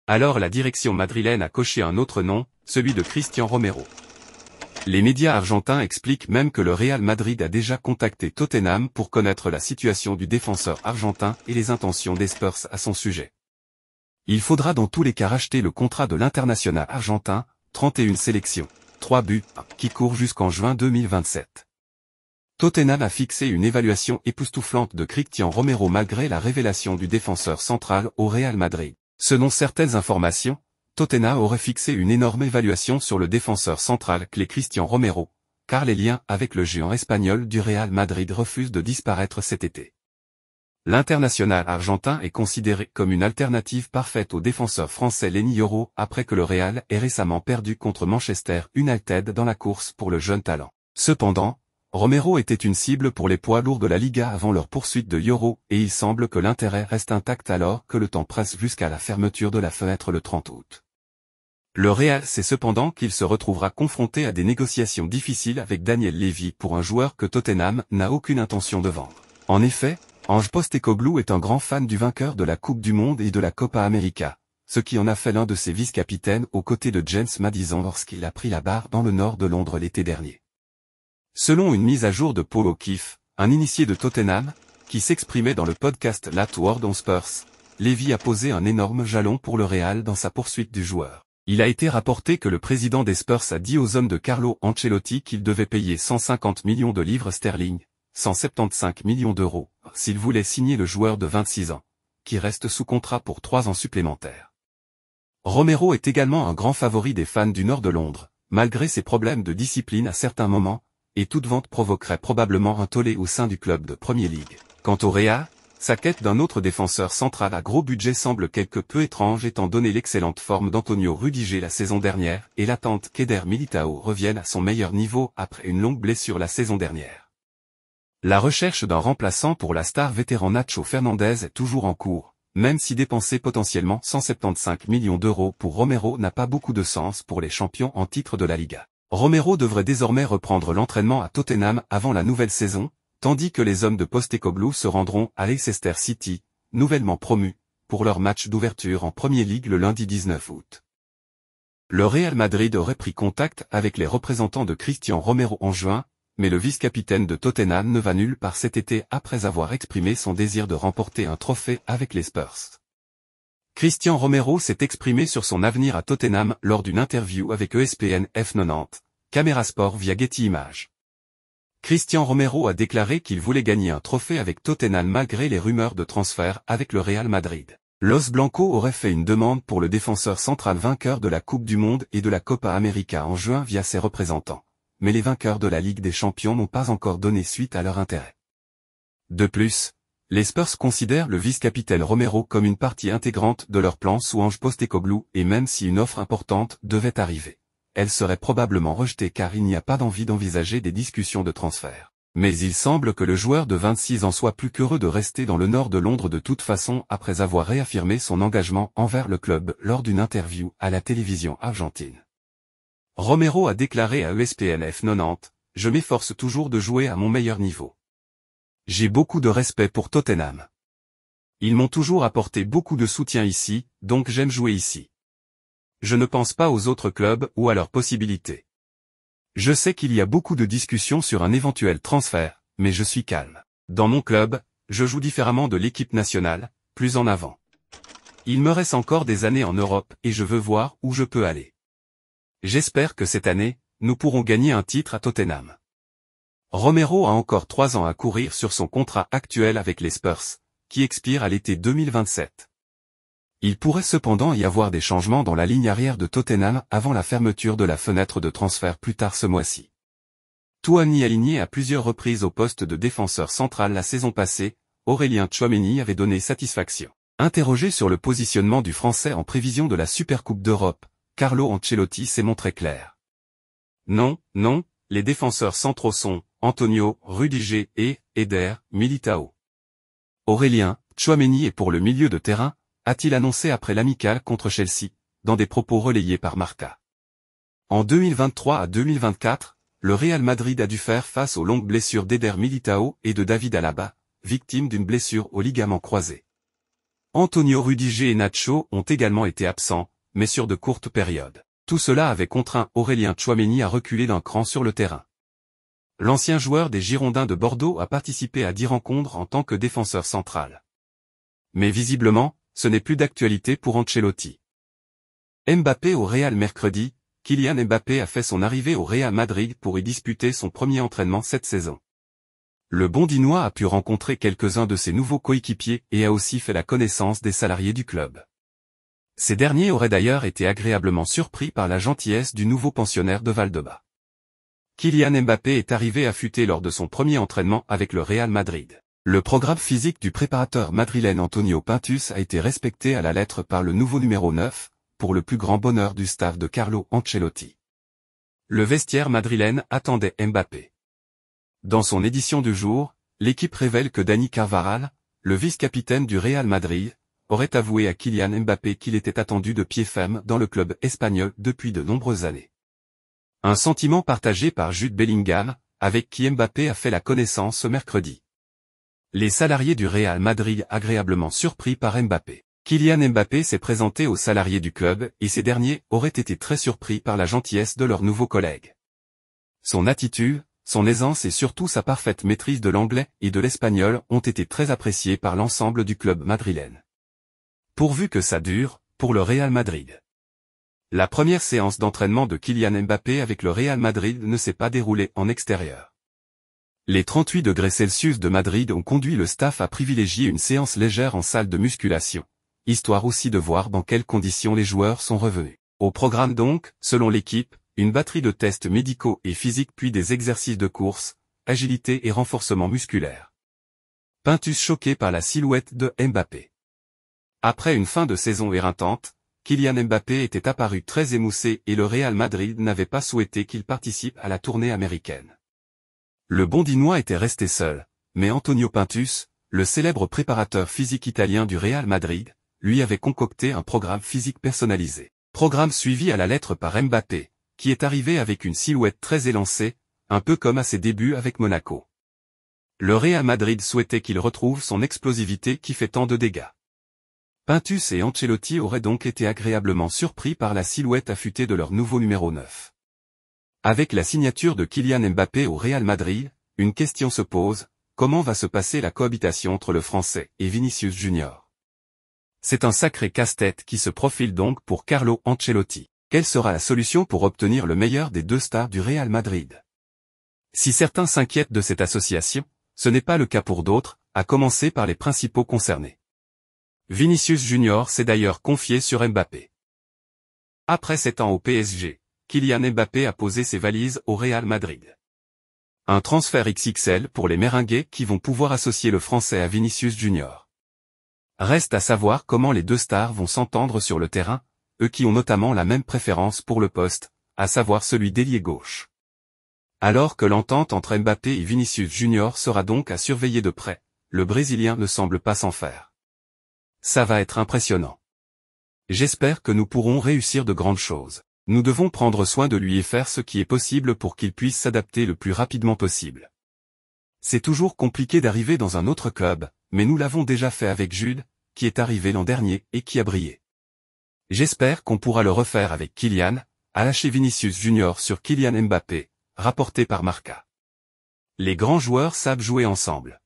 Alors la direction madrilène a coché un autre nom, celui de Cristian Romero. Les médias argentins expliquent même que le Real Madrid a déjà contacté Tottenham pour connaître la situation du défenseur argentin et les intentions des Spurs à son sujet. Il faudra dans tous les cas racheter le contrat de l'international argentin, 31 sélections, 3 buts, qui court jusqu'en juin 2027. Tottenham a fixé une évaluation époustouflante de Cristian Romero malgré la révélation du défenseur central au Real Madrid. Selon certaines informations, Tottenham aurait fixé une énorme évaluation sur le défenseur central clé Cristian Romero, car les liens avec le géant espagnol du Real Madrid refusent de disparaître cet été. L'international argentin est considéré comme une alternative parfaite au défenseur français Lenny Yoro après que le Real ait récemment perdu contre Manchester United dans la course pour le jeune talent. Cependant, Romero était une cible pour les poids lourds de la Liga avant leur poursuite de Yoro et il semble que l'intérêt reste intact alors que le temps presse jusqu'à la fermeture de la fenêtre le 30 août. Le Real sait cependant qu'il se retrouvera confronté à des négociations difficiles avec Daniel Levy pour un joueur que Tottenham n'a aucune intention de vendre. En effet, Ange Postecoglou est un grand fan du vainqueur de la Coupe du Monde et de la Copa América, ce qui en a fait l'un de ses vice-capitaines aux côtés de James Maddison lorsqu'il a pris la barre dans le nord de Londres l'été dernier. Selon une mise à jour de Paul O'Keefe, un initié de Tottenham, qui s'exprimait dans le podcast Last Word on Spurs, Levy a posé un énorme jalon pour le Real dans sa poursuite du joueur. Il a été rapporté que le président des Spurs a dit aux hommes de Carlo Ancelotti qu'il devait payer 150 millions de livres sterling, 175 millions d'euros, s'il voulait signer le joueur de 26 ans, qui reste sous contrat pour 3 ans supplémentaires. Romero est également un grand favori des fans du nord de Londres, malgré ses problèmes de discipline à certains moments, et toute vente provoquerait probablement un tollé au sein du club de Premier League. Quant au Real, sa quête d'un autre défenseur central à gros budget semble quelque peu étrange étant donné l'excellente forme d'Antonio Rudiger la saison dernière et l'attente qu'Eder Militao revienne à son meilleur niveau après une longue blessure la saison dernière. La recherche d'un remplaçant pour la star vétéran Nacho Fernandez est toujours en cours, même si dépenser potentiellement 175 millions d'euros pour Romero n'a pas beaucoup de sens pour les champions en titre de la Liga. Romero devrait désormais reprendre l'entraînement à Tottenham avant la nouvelle saison, tandis que les hommes de Postecoglou se rendront à Leicester City, nouvellement promus, pour leur match d'ouverture en Premier League le lundi 19 août. Le Real Madrid aurait pris contact avec les représentants de Cristian Romero en juin, mais le vice-capitaine de Tottenham ne va nulle part cet été après avoir exprimé son désir de remporter un trophée avec les Spurs. Cristian Romero s'est exprimé sur son avenir à Tottenham lors d'une interview avec ESPN F90, Caméra Sport via Getty Images. Cristian Romero a déclaré qu'il voulait gagner un trophée avec Tottenham malgré les rumeurs de transfert avec le Real Madrid. Los Blancos aurait fait une demande pour le défenseur central vainqueur de la Coupe du Monde et de la Copa América en juin via ses représentants, mais les vainqueurs de la Ligue des Champions n'ont pas encore donné suite à leur intérêt. De plus, les Spurs considèrent le vice-capitaine Romero comme une partie intégrante de leur plan sous Ange Postecoglou et même si une offre importante devait arriver, elle serait probablement rejetée car il n'y a pas d'envie d'envisager des discussions de transfert. Mais il semble que le joueur de 26 ans soit plus qu'heureux de rester dans le nord de Londres de toute façon après avoir réaffirmé son engagement envers le club lors d'une interview à la télévision argentine. Romero a déclaré à ESPN F90, « Je m'efforce toujours de jouer à mon meilleur niveau. J'ai beaucoup de respect pour Tottenham. Ils m'ont toujours apporté beaucoup de soutien ici, donc j'aime jouer ici. Je ne pense pas aux autres clubs ou à leurs possibilités. Je sais qu'il y a beaucoup de discussions sur un éventuel transfert, mais je suis calme. Dans mon club, je joue différemment de l'équipe nationale, plus en avant. Il me reste encore des années en Europe et je veux voir où je peux aller. J'espère que cette année, nous pourrons gagner un titre à Tottenham. » Romero a encore 3 ans à courir sur son contrat actuel avec les Spurs, qui expire à l'été 2027. Il pourrait cependant y avoir des changements dans la ligne arrière de Tottenham avant la fermeture de la fenêtre de transfert plus tard ce mois-ci. Tchouaméni aligné à plusieurs reprises au poste de défenseur central la saison passée, Aurélien Tchouaméni avait donné satisfaction. Interrogé sur le positionnement du Français en prévision de la Supercoupe d'Europe, Carlo Ancelotti s'est montré clair. Non, les défenseurs centraux sont Antonio Rudiger et Eder Militao. Aurélien Tchouaméni est pour le milieu de terrain, a-t-il annoncé après l'amicale contre Chelsea, dans des propos relayés par Marca. En 2023 à 2024, le Real Madrid a dû faire face aux longues blessures d'Eder Militao et de David Alaba, victime d'une blessure au ligament croisé. Antonio Rudiger et Nacho ont également été absents, mais sur de courtes périodes. Tout cela avait contraint Aurélien Tchouaméni à reculer d'un cran sur le terrain. L'ancien joueur des Girondins de Bordeaux a participé à 10 rencontres en tant que défenseur central. Mais visiblement, ce n'est plus d'actualité pour Ancelotti. Mbappé au Real mercredi. Kylian Mbappé a fait son arrivée au Real Madrid pour y disputer son premier entraînement cette saison. Le Bondinois a pu rencontrer quelques-uns de ses nouveaux coéquipiers et a aussi fait la connaissance des salariés du club. Ces derniers auraient d'ailleurs été agréablement surpris par la gentillesse du nouveau pensionnaire de Valdebebas. Kylian Mbappé est arrivé affûté lors de son premier entraînement avec le Real Madrid. Le programme physique du préparateur madrilène Antonio Pintus a été respecté à la lettre par le nouveau numéro 9, pour le plus grand bonheur du staff de Carlo Ancelotti. Le vestiaire madrilène attendait Mbappé. Dans son édition du jour, l'équipe révèle que Dani Carvajal, le vice-capitaine du Real Madrid, aurait avoué à Kylian Mbappé qu'il était attendu de pied ferme dans le club espagnol depuis de nombreuses années. Un sentiment partagé par Jude Bellingham, avec qui Mbappé a fait la connaissance ce mercredi. Les salariés du Real Madrid agréablement surpris par Mbappé. Kylian Mbappé s'est présenté aux salariés du club et ces derniers auraient été très surpris par la gentillesse de leur nouveau collègue. Son attitude, son aisance et surtout sa parfaite maîtrise de l'anglais et de l'espagnol ont été très appréciés par l'ensemble du club madrilène. Pourvu que ça dure, pour le Real Madrid. La première séance d'entraînement de Kylian Mbappé avec le Real Madrid ne s'est pas déroulée en extérieur. Les 38 degrés Celsius de Madrid ont conduit le staff à privilégier une séance légère en salle de musculation, histoire aussi de voir dans quelles conditions les joueurs sont revenus. Au programme donc, selon l'équipe, une batterie de tests médicaux et physiques puis des exercices de course, agilité et renforcement musculaire. Pintus choqué par la silhouette de Mbappé. Après une fin de saison éreintante, Kylian Mbappé était apparu très émoussé et le Real Madrid n'avait pas souhaité qu'il participe à la tournée américaine. Le Bondinois était resté seul, mais Antonio Pintus, le célèbre préparateur physique italien du Real Madrid, lui avait concocté un programme physique personnalisé. Programme suivi à la lettre par Mbappé, qui est arrivé avec une silhouette très élancée, un peu comme à ses débuts avec Monaco. Le Real Madrid souhaitait qu'il retrouve son explosivité qui fait tant de dégâts. Pintus et Ancelotti auraient donc été agréablement surpris par la silhouette affûtée de leur nouveau numéro 9. Avec la signature de Kylian Mbappé au Real Madrid, une question se pose, comment va se passer la cohabitation entre le Français et Vinicius Junior? C'est un sacré casse-tête qui se profile donc pour Carlo Ancelotti. Quelle sera la solution pour obtenir le meilleur des deux stars du Real Madrid? Si certains s'inquiètent de cette association, ce n'est pas le cas pour d'autres, à commencer par les principaux concernés. Vinicius Junior s'est d'ailleurs confié sur Mbappé. Après 7 ans au PSG, Kylian Mbappé a posé ses valises au Real Madrid. Un transfert XXL pour les Merengues qui vont pouvoir associer le Français à Vinicius Junior. Reste à savoir comment les deux stars vont s'entendre sur le terrain, eux qui ont notamment la même préférence pour le poste, à savoir celui d'ailier gauche. Alors que l'entente entre Mbappé et Vinicius Junior sera donc à surveiller de près, le Brésilien ne semble pas s'en faire. Ça va être impressionnant. J'espère que nous pourrons réussir de grandes choses. Nous devons prendre soin de lui et faire ce qui est possible pour qu'il puisse s'adapter le plus rapidement possible. C'est toujours compliqué d'arriver dans un autre club, mais nous l'avons déjà fait avec Jude, qui est arrivé l'an dernier et qui a brillé. J'espère qu'on pourra le refaire avec Kylian, a lâché Vinicius Junior sur Kylian Mbappé, rapporté par Marca. Les grands joueurs savent jouer ensemble.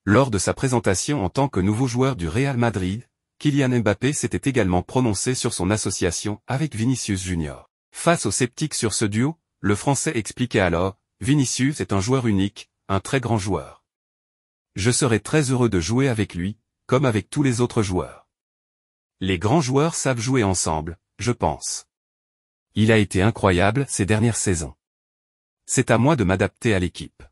Lors de sa présentation en tant que nouveau joueur du Real Madrid, Kylian Mbappé s'était également prononcé sur son association avec Vinicius Junior. Face aux sceptiques sur ce duo, le Français expliquait alors, Vinicius est un joueur unique, un très grand joueur. Je serai très heureux de jouer avec lui, comme avec tous les autres joueurs. Les grands joueurs savent jouer ensemble, je pense. Il a été incroyable ces dernières saisons. C'est à moi de m'adapter à l'équipe.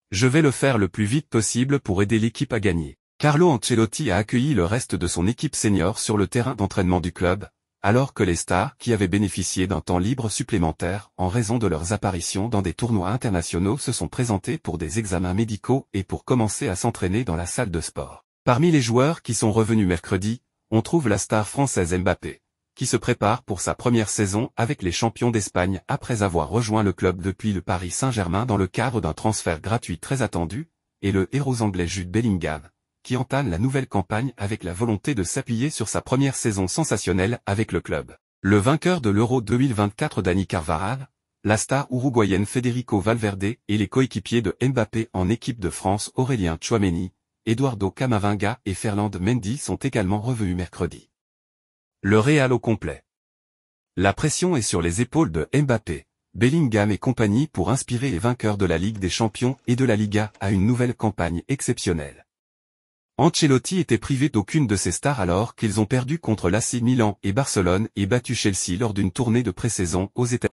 Je vais le faire le plus vite possible pour aider l'équipe à gagner. Carlo Ancelotti a accueilli le reste de son équipe senior sur le terrain d'entraînement du club, alors que les stars qui avaient bénéficié d'un temps libre supplémentaire en raison de leurs apparitions dans des tournois internationaux se sont présentés pour des examens médicaux et pour commencer à s'entraîner dans la salle de sport. Parmi les joueurs qui sont revenus mercredi, on trouve la star française Mbappé, qui se prépare pour sa première saison avec les champions d'Espagne après avoir rejoint le club depuis le Paris Saint-Germain dans le cadre d'un transfert gratuit très attendu, et le héros anglais Jude Bellingham, qui entame la nouvelle campagne avec la volonté de s'appuyer sur sa première saison sensationnelle avec le club. Le vainqueur de l'Euro 2024 Dani Carvajal, la star uruguayenne Federico Valverde et les coéquipiers de Mbappé en équipe de France Aurélien Tchouaméni, Eduardo Camavinga et Ferland Mendy sont également revenus mercredi. Le Real au complet. La pression est sur les épaules de Mbappé, Bellingham et compagnie pour inspirer les vainqueurs de la Ligue des Champions et de la Liga à une nouvelle campagne exceptionnelle. Ancelotti était privé d'aucune de ses stars alors qu'ils ont perdu contre l'AC Milan et Barcelone et battu Chelsea lors d'une tournée de pré-saison aux États-Unis.